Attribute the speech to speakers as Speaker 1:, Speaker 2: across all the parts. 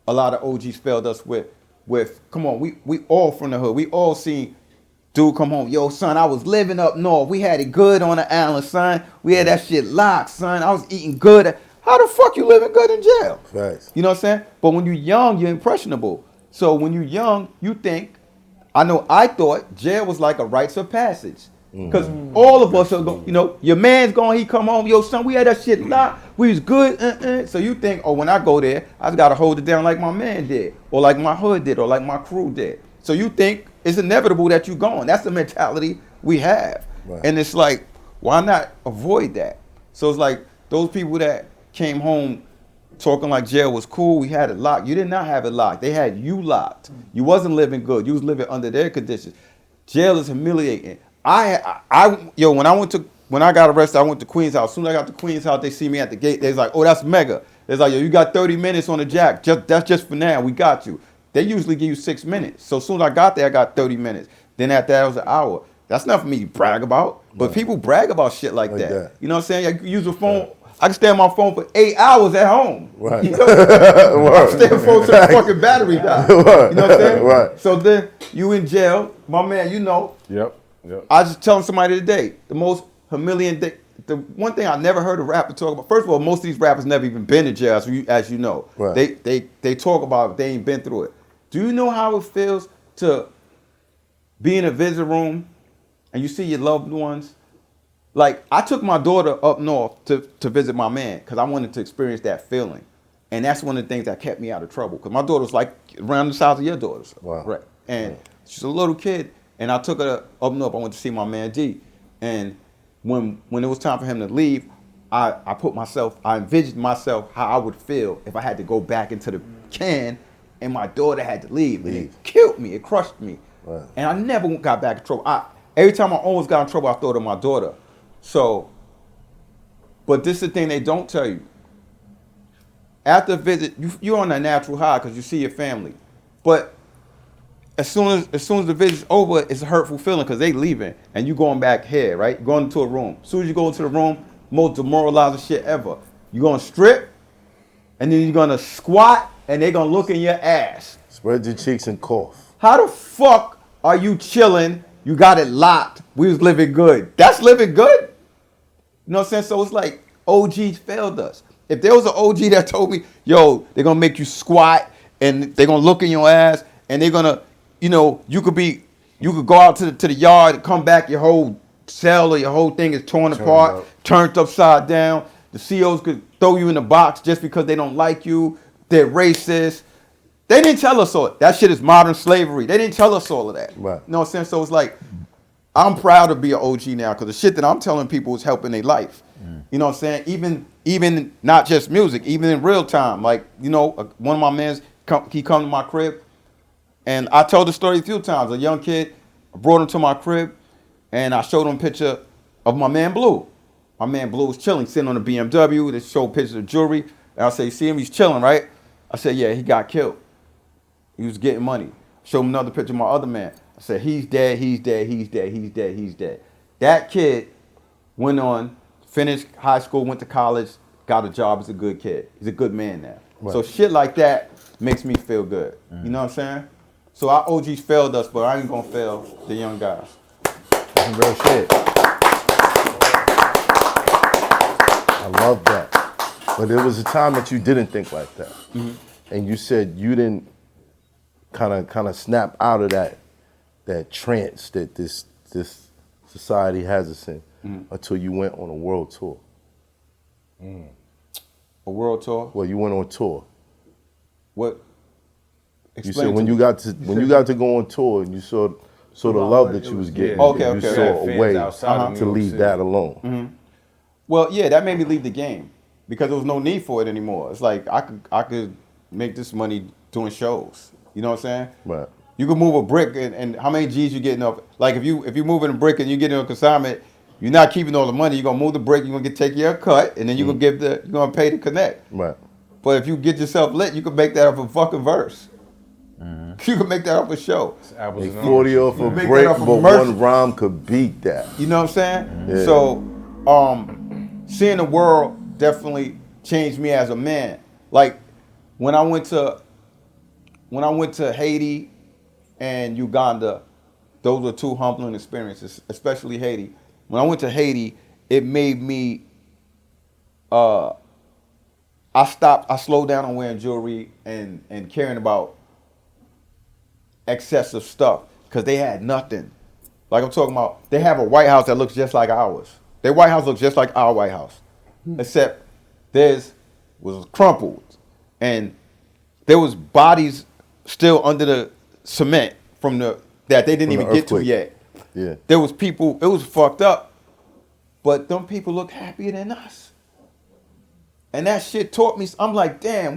Speaker 1: a lot of OGs failed us with come on, we all from the hood. We all seen dude come home. Yo, son, I was living up north. We had it good on the island, son. We had that shit locked, son. I was eating good. How the fuck you living good in jail?
Speaker 2: Right.
Speaker 1: You know what I'm saying? But when you're young, you're impressionable. So when you're young, you think, I thought jail was like a rites of passage. Because all of us are going, you know, your man's going, he come home, yo, son, we had that shit locked. We was good. So you think, oh, when I go there, I just got to hold it down like my man did, or like my hood did, or like my crew did. So you think it's inevitable that you're going. That's the mentality we have.
Speaker 2: Right.
Speaker 1: And it's like, why not avoid that? So it's like those people that came home talking like jail was cool, we had it locked. You did not have it locked. They had you locked. You wasn't living good. You was living under their conditions. Jail is humiliating. When I got arrested, I went to Queen's House. As soon as I got to Queen's House, they see me at the gate. They was like, oh, that's MECC. They're like, yo, you got 30 minutes on the jack. That's just for now. We got you. They usually give you 6 minutes. So as soon as I got there, I got 30 minutes. Then after that, it was an hour. That's not for me to brag about. But people brag about shit like that. You know what I'm saying? I can use a phone. Right. I can stay on my phone for 8 hours at home.
Speaker 2: Right.
Speaker 1: You know? I'm staying on the phone till the fucking battery dies. You know what I'm saying?
Speaker 2: Right.
Speaker 1: So then you in jail. My man, you know.
Speaker 3: Yep.
Speaker 1: I was just telling somebody today, the most humiliating thing, the one thing I never heard a rapper talk about. First of all, most of these rappers never even been to jail, as you know.
Speaker 2: Right.
Speaker 1: They talk about it, they ain't been through it. Do you know how it feels to be in a visit room and you see your loved ones? Like, I took my daughter up north to visit my man because I wanted to experience that feeling. And that's one of the things that kept me out of trouble. Because my daughter's like around the size of your daughter's.
Speaker 2: Wow.
Speaker 1: Right. And she's a little kid. And I took her up north. I went to see my man G. And when it was time for him to leave, I envisioned myself how I would feel if I had to go back into the can and my daughter had to leave. And it killed me. It crushed me.
Speaker 2: Right.
Speaker 1: And I never got back in trouble. Every time I always got in trouble, I thought of my daughter. So, but this is the thing they don't tell you. After a visit, you're on a natural high because you see your family. But as soon as the visit's over, it's a hurtful feeling because they leaving and you going back here, right? Going into a room. As soon as you go into the room, most demoralizing shit ever. You're going to strip and then you're going to squat and they're going to look in your ass.
Speaker 2: Spread your cheeks and cough.
Speaker 1: How the fuck are you chilling? You got it locked. We was living good. That's living good? You know what I'm saying? So it's like OGs failed us. If there was an OG that told me, yo, they're going to make you squat and they're going to look in your ass and they're going to, you know, you could go out to the yard and come back, your whole cell or your whole thing is torn apart, turned upside down. The COs could throw you in a box just because they don't like you. They're racist. They didn't tell us all. That shit is modern slavery. They didn't tell us all of that.
Speaker 2: Right.
Speaker 1: You know what I'm saying? So it's like, I'm proud to be an OG now because the shit that I'm telling people is helping their life. You know what I'm saying? Even not just music, even in real time. Like, you know, one of my mans, he come to my crib, and I told the story a few times. A young kid, I brought him to my crib, and I showed him a picture of my man Blue. My man Blue was chilling, sitting on a BMW. They showed pictures of jewelry. And I said, you see him? He's chilling, right? I said, yeah, he got killed. He was getting money. Showed him another picture of my other man. I said, he's dead, he's dead, he's dead, he's dead, he's dead. That kid went on, finished high school, went to college, got a job as a good kid. He's a good man now. Right. So shit like that makes me feel good. You know what I'm saying? So our OGs failed us, but I ain't gonna fail the young guys.
Speaker 2: That's real shit. I love that. But there was a time that you didn't think like that. And you said you didn't kind of snap out of that trance that this society has us in until you went on a world tour.
Speaker 1: A world tour?
Speaker 2: Well, you went on tour.
Speaker 1: What?
Speaker 2: You said when you got to go on tour and you saw the love that you was getting, you saw a way to leave that alone.
Speaker 1: Well, yeah, that made me leave the game because there was no need for it anymore. It's like I could make this money doing shows. You know what I'm saying?
Speaker 2: Right.
Speaker 1: You can move a brick and how many G's you getting up? Like if you moving a brick and you get in a consignment, you're not keeping all the money. You're gonna move the brick. You're gonna take your cut, and then you're gonna pay to connect.
Speaker 2: Right.
Speaker 1: But if you get yourself lit, you can make that up a fucking verse. You can make that up a show.
Speaker 2: Make 40 off a break, but one rhyme could beat that.
Speaker 1: You know what I'm saying? Yeah. So, seeing the world definitely changed me as a man. Like when I went to when I went to Haiti and Uganda, those were two humbling experiences, especially Haiti. When I went to Haiti, it made me I slowed down on wearing jewelry and caring about excessive stuff because they had nothing. Like I'm talking about, they have a White House that looks just like ours. Their White House looks just like our White House, except theirs was crumpled, and there was bodies still under the cement from the that they didn't
Speaker 2: From the
Speaker 1: even get to
Speaker 2: earthquake.
Speaker 1: yet.
Speaker 2: Yeah.
Speaker 1: There was people. It was fucked up, but them people look happier than us, and that shit taught me. I'm like, damn,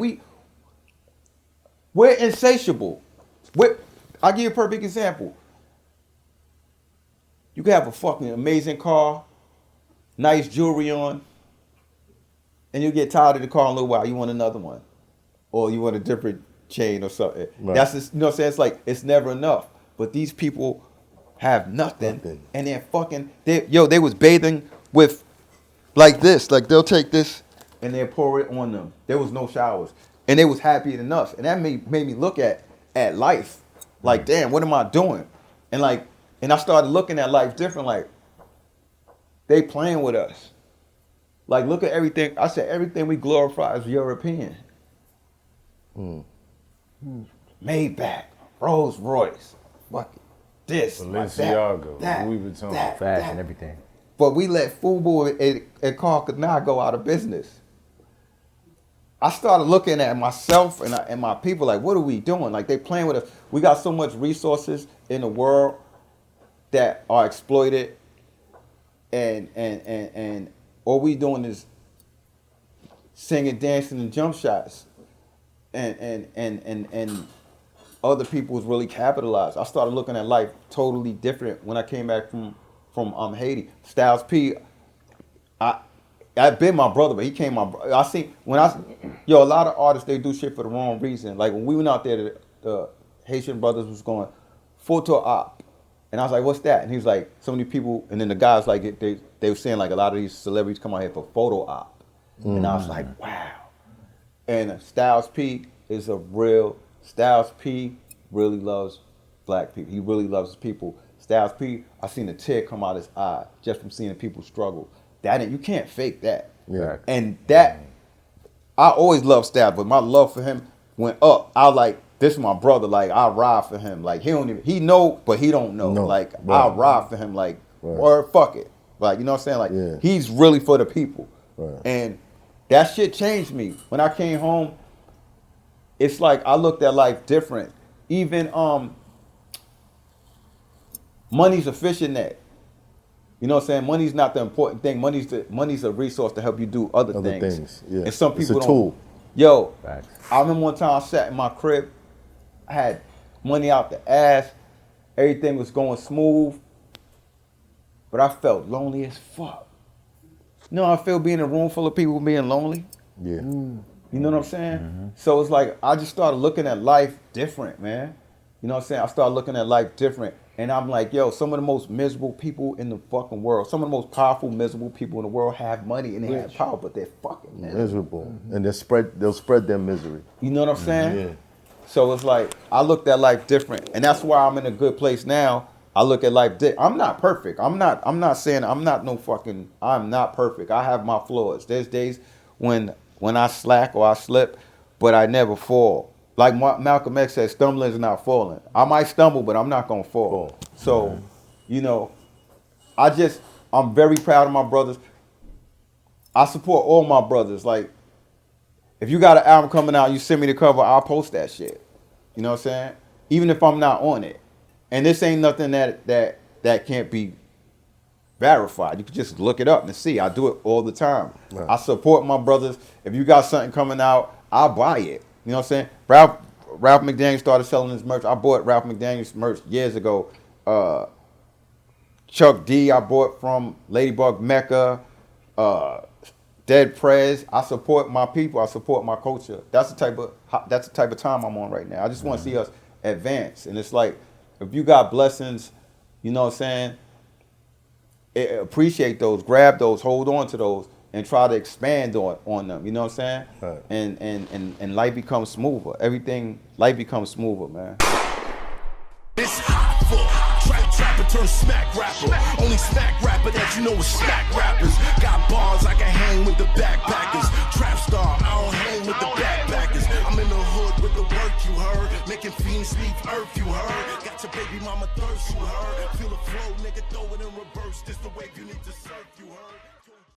Speaker 1: we're insatiable. I'll give you a perfect example. You can have a fucking amazing car, nice jewelry on, and you get tired of the car in a little while. You want another one, or you want a different chain or something.
Speaker 2: Right.
Speaker 1: That's just, you know what I'm saying? It's like it's never enough. But these people have nothing. And they're fucking. They was bathing with like this. Like they'll take this and they'll pour it on them. There was no showers, and they was happier than us. And that made me look at life. Like, damn, what am I doing? And I started looking at life different. Like, they playing with us. Like, look at everything. I said everything we glorify is European. Maybach, Rolls Royce, fuck it, this,
Speaker 3: Balenciaga,
Speaker 1: that,
Speaker 3: Louis Vuitton.
Speaker 4: Fashion, everything.
Speaker 1: But we let FUBU and Carl Kanai go out of business. I started looking at myself and my people like, what are we doing? Like, they playing with us. We got so much resources in the world that are exploited, and all we doing is singing, dancing, and jump shots, and other people was really capitalized. I started looking at life totally different when I came back from Haiti. Styles P, I've been my brother, but he came my brother. I seen a lot of artists, they do shit for the wrong reason. Like when we went out there, the Haitian brothers was going photo op, and I was like, what's that? And he was like, so many people, and then the guys like they were saying like a lot of these celebrities come out here for photo op, and I was like, wow. And Styles P really loves black people. He really loves people. Styles P, I seen a tear come out his eye just from seeing people struggle. You can't fake that.
Speaker 2: Yeah.
Speaker 1: And that, I always loved Styles, but my love for him went up. I was like, this is my brother. Like, I ride for him. Like, he know, but he don't know.
Speaker 2: No,
Speaker 1: Like,
Speaker 2: right.
Speaker 1: I ride for him. Like,
Speaker 2: Right.
Speaker 1: or fuck it. Like, you know what I'm saying? Like,
Speaker 2: Yeah.
Speaker 1: he's really for the people.
Speaker 2: Right.
Speaker 1: And that shit changed me. When I came home, it's like I looked at life different. Even money's a fishing net. You know what I'm saying? Money's not the important thing. Money's a resource to help you do other things.
Speaker 2: Yeah.
Speaker 1: And some
Speaker 2: It's
Speaker 1: people
Speaker 2: a tool.
Speaker 1: Yo,
Speaker 4: Facts.
Speaker 1: I remember one time I sat in my crib. I had money out the ass. Everything was going smooth. But I felt lonely as fuck. You know how I feel being in a room full of people being lonely?
Speaker 2: Yeah.
Speaker 1: You know what I'm saying? So it's like I just started looking at life different, man. You know what I'm saying? I started looking at life different. And I'm like, yo, some of the most miserable people in the fucking world, some of the most powerful, miserable people in the world have money and they have power, but they're fucking miserable.
Speaker 2: And they'll spread their misery.
Speaker 1: You know what I'm saying?
Speaker 2: Yeah.
Speaker 1: So it's like I looked at life different. And that's why I'm in a good place now. I look at life different. I'm not perfect. I'm not saying I'm not perfect. I have my flaws. There's days when I slack or I slip, but I never fall. Like Malcolm X said, stumbling is not falling. I might stumble, but I'm not going to fall. So, you know, I'm very proud of my brothers. I support all my brothers. Like, if you got an album coming out, you send me the cover, I'll post that shit. You know what I'm saying? Even if I'm not on it. And this ain't nothing that can't be verified. You can just look it up and see. I do it all the time.
Speaker 2: Right.
Speaker 1: I support my brothers. If you got something coming out, I'll buy it. You know what I'm saying? Ralph McDaniel started selling his merch. I bought Ralph McDaniel's merch years ago. Chuck D, I bought from Ladybug Mecca. Dead Prez. I support my people. I support my culture. That's the type of time I'm on right now. I just want to see us advance. And it's like, if you got blessings, you know what I'm saying? Appreciate those, grab those, hold on to those. and try to expand on them. You know what I'm saying?
Speaker 2: Right.
Speaker 1: And life becomes smoother. Life becomes smoother, man.
Speaker 3: It's hot for trapper turn smack rapper. Only smack rapper that you know is smack rappers. Got bars I can hang with the backpackers. Trap star, I don't hang with the backpackers. I'm in the hood with the work you heard. Making fiends leave earth you heard. Got your baby mama thirst you heard. Feel the flow, nigga, throw it in reverse. This the wave you need to surf you heard.